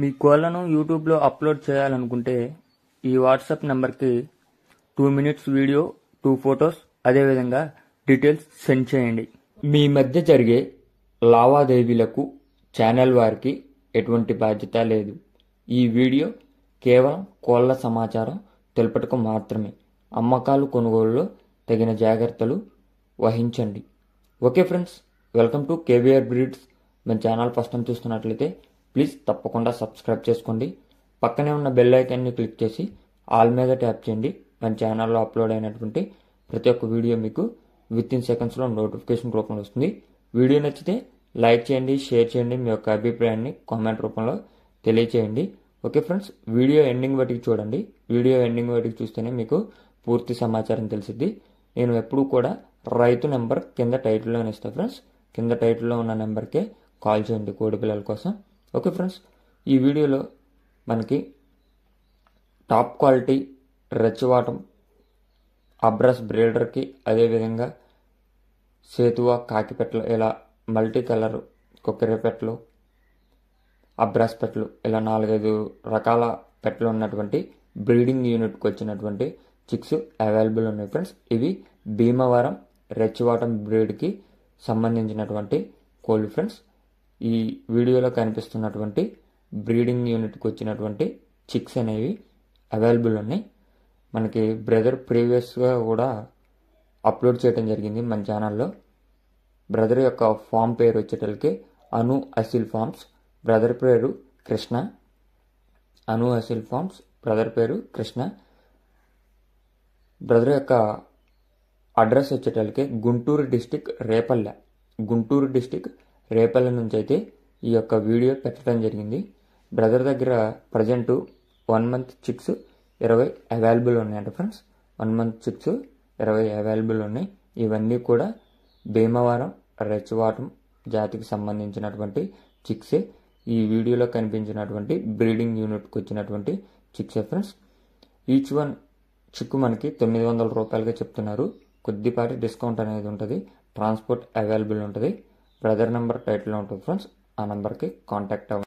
మీ కోళ్లను యూట్యూబ్లో అప్లోడ్ చేయాలనుకుంటే ఈ వాట్సాప్ నెంబర్కి 2 మినిట్స్ వీడియో, 2 ఫొటోస్, అదేవిధంగా డీటెయిల్స్ సెండ్ చేయండి. మీ మధ్య జరిగే లావాదేవీలకు ఛానల్ వారికి ఎటువంటి బాధ్యత లేదు. ఈ వీడియో కేవలం కోళ్ల సమాచారం తెలుపుటకు మాత్రమే. అమ్మకాలు కొనుగోలులో తగిన జాగ్రత్తలు వహించండి. Okay friends, welcome to KVR breeds. మన ఛానల్ ఫస్ట్ టైం చూస్తున్నట్లయితే ప్లీజ్ తప్పకుండా సబ్స్క్రైబ్ చేసుకోండి. పక్కనే ఉన్న బెల్ ఐకాన్ని క్లిక్ చేసి ఆల్ మీద ట్యాప్ చేయండి. మన ఛానల్లో అప్లోడ్ అయినటువంటి ప్రతి ఒక్క వీడియో మీకు విత్ ఇన్ సెకండ్స్లో నోటిఫికేషన్ రూపంలో వస్తుంది. వీడియో నచ్చితే లైక్ చేయండి, షేర్ చేయండి, మీ యొక్క అభిప్రాయాన్ని కామెంట్ రూపంలో తెలియచేయండి. ఓకే ఫ్రెండ్స్, వీడియో ఎండింగ్ వరకు చూడండి. వీడియో ఎండింగ్ వరకు చూస్తేనే మీకు పూర్తి సమాచారం తెలిసిద్ది. నేను ఎప్పుడూ కూడా రైతు నెంబర్ కింద టైటిల్లోనే ఇస్తాను ఫ్రెండ్స్. కింద టైటిల్లో ఉన్న నెంబర్కే కాల్ చేయండి కోడి పిల్లల కోసం. ఓకే ఫ్రెండ్స్, ఈ వీడియోలో మనకి టాప్ క్వాలిటీ రెచ్చవాటం అబ్రాస్ బ్రీడర్కి, అదేవిధంగా సేతువా కాకిపెట్టలు, ఇలా మల్టీ కలర్ కొక్కరి పెట్టలు, అబ్రాస్ పెట్టలు, ఇలా 4-5 రకాల పెట్టలు ఉన్నటువంటి బ్రీడింగ్ యూనిట్కి వచ్చినటువంటి చిక్స్ అవైలబుల్ ఉన్నాయి ఫ్రెండ్స్. ఇవి భీమవరం రెచ్చవాటం బ్రీడ్కి సంబంధించినటువంటి కోళ్ళు ఫ్రెండ్స్. ఈ వీడియోలో కనిపిస్తున్నటువంటి బ్రీడింగ్ యూనిట్కి వచ్చినటువంటి చిక్స్ అనేవి అవైలబుల్ ఉన్నాయి. మనకి బ్రదర్ ప్రీవియస్గా కూడా అప్లోడ్ చేయడం జరిగింది మన ఛానల్లో. బ్రదర్ యొక్క ఫామ్ పేరు వచ్చేటలకి అను అసిల్ ఫార్మ్స్, బ్రదర్ పేరు కృష్ణ. అను అసిల్ ఫార్మ్స్, బ్రదర్ పేరు కృష్ణ. బ్రదర్ యొక్క అడ్రస్ వచ్చేటలకి గుంటూరు డిస్టిక్ రేపల్లె. గుంటూరు డిస్టిక్ రేపల్లె నుంచి అయితే ఈ యొక్క వీడియో పెట్టడం జరిగింది. బ్రదర్ దగ్గర ప్రజెంట్ 1 మంత్ చిక్స్ 20 అవైలబుల్ ఉన్నాయంట ఫ్రెండ్స్. 1 మంత్ చిక్స్ 20 అవైలబుల్ ఉన్నాయి. ఇవన్నీ కూడా భీమవరం రెచ్చవాటం జాతికి సంబంధించినటువంటి చిక్సే. ఈ వీడియోలో కనిపించినటువంటి బ్రీడింగ్ యూనిట్కి వచ్చినటువంటి చిక్సే ఫ్రెండ్స్. ఈచ్ వన్ చిక్కు మనకి 900 రూపాయలుగా చెప్తున్నారు. కొద్దిపాటి డిస్కౌంట్ అనేది ఉంటుంది. ట్రాన్స్పోర్ట్ అవైలబుల్ ఉంటుంది. బ్రదర్ నెంబర్ టైటిల్లో ఉంటుంది ఫ్రెండ్స్. ఆ నెంబర్కి కాంటాక్ట్ అవ్వండి.